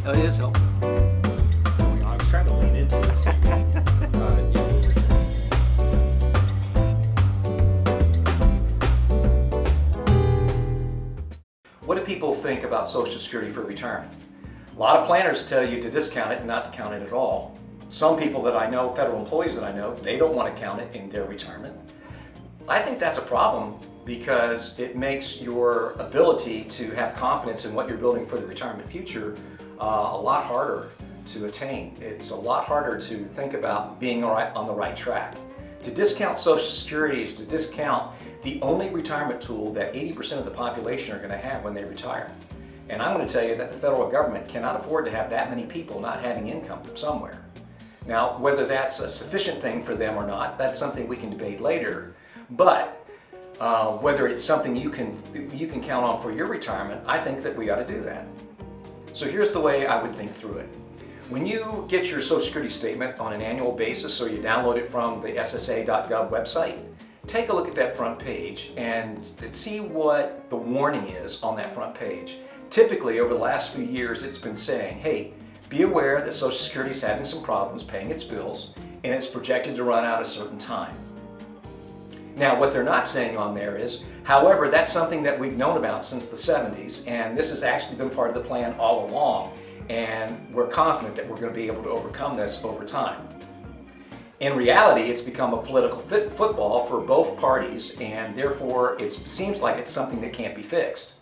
Oh, it is helpful. I was trying to lean into it. So, What do people think about Social Security for retirement? A lot of planners tell you to discount it and not to count it at all. Some people that I know, federal employees that I know, they don't want to count it in their retirement. I think that's a problem because it makes your ability to have confidence in what you're building for the retirement future a lot harder to attain. It's a lot harder to think about being on the right track. To discount Social Security is to discount the only retirement tool that 80% of the population are going to have when they retire. And I'm going to tell you that the federal government cannot afford to have that many people not having income from somewhere. Now, whether that's a sufficient thing for them or not, that's something we can debate later. But whether it's something you can count on for your retirement, I think that we ought to do that. So here's the way I would think through it. When you get your Social Security statement on an annual basis or you download it from the ssa.gov website, take a look at that front page and see what the warning is on that front page. Typically, over the last few years, it's been saying, hey, be aware that Social Security is having some problems paying its bills and it's projected to run out a certain time. Now, what they're not saying on there is, however, that's something that we've known about since the 70s, and this has actually been part of the plan all along, and we're confident that we're going to be able to overcome this over time. In reality, it's become a political football for both parties, and therefore it seems like it's something that can't be fixed.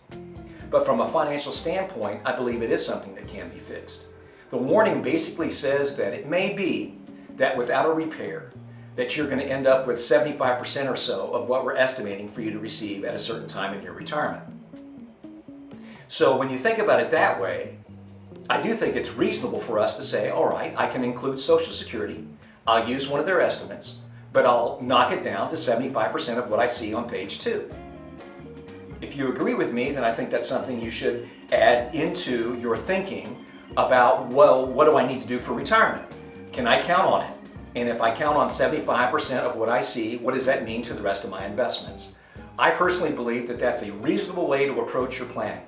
But from a financial standpoint, I believe it is something that can be fixed. The warning basically says that it may be that without a repair, that you're going to end up with 75% or so of what we're estimating for you to receive at a certain time in your retirement. So when you think about it that way, I do think it's reasonable for us to say, all right, I can include Social Security, I'll use one of their estimates, but I'll knock it down to 75% of what I see on page 2. If you agree with me, then I think that's something you should add into your thinking about, well, what do I need to do for retirement? Can I count on it? And if I count on 75% of what I see, what does that mean to the rest of my investments? I personally believe that that's a reasonable way to approach your planning.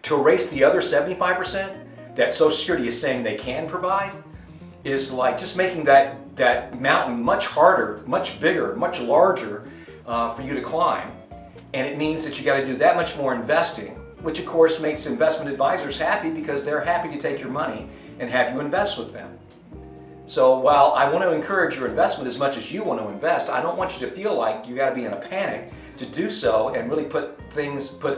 To erase the other 75% that Social Security is saying they can provide is like just making that mountain much harder, much bigger, much larger for you to climb. And it means that you got to do that much more investing, which of course makes investment advisors happy because they're happy to take your money and have you invest with them. So while I want to encourage your investment as much as you want to invest, I don't want you to feel like you got to be in a panic to do so and really put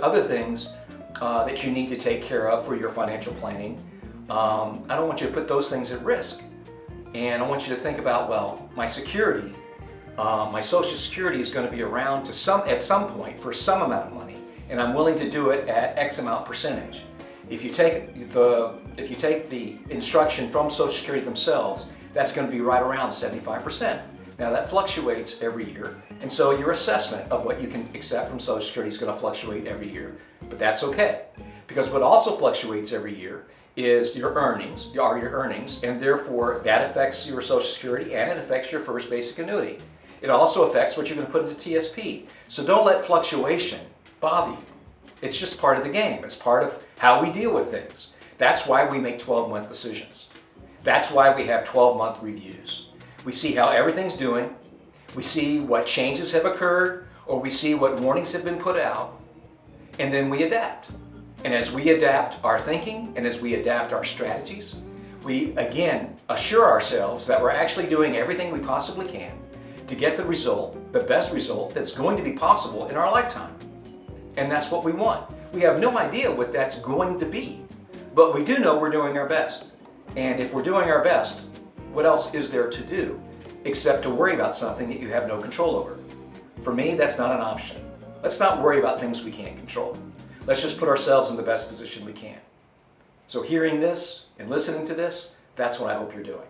other things that you need to take care of for your financial planning. I don't want you to put those things at risk. And I want you to think about, well, my security, my Social Security is going to be around at some point for some amount of money, and I'm willing to do it at X amount percentage. If you take the instruction from Social Security themselves, that's going to be right around 75%. Now that fluctuates every year, and so your assessment of what you can accept from Social Security is going to fluctuate every year, but that's okay. Because what also fluctuates every year is your earnings, and therefore that affects your Social Security and it affects your FERS basic annuity. It also affects what you're going to put into TSP. So don't let fluctuation bother you. It's just part of the game. It's part of how we deal with things. That's why we make 12-month decisions. That's why we have 12-month reviews. We see how everything's doing. We see what changes have occurred, or we see what warnings have been put out, and then we adapt. And as we adapt our thinking and as we adapt our strategies, we again assure ourselves that we're actually doing everything we possibly can to get the result, the best result that's going to be possible in our lifetime. And that's what we want. We have no idea what that's going to be, but we do know we're doing our best. And if we're doing our best, what else is there to do except to worry about something that you have no control over? For me, that's not an option. Let's not worry about things we can't control. Let's just put ourselves in the best position we can. So hearing this and listening to this, that's what I hope you're doing.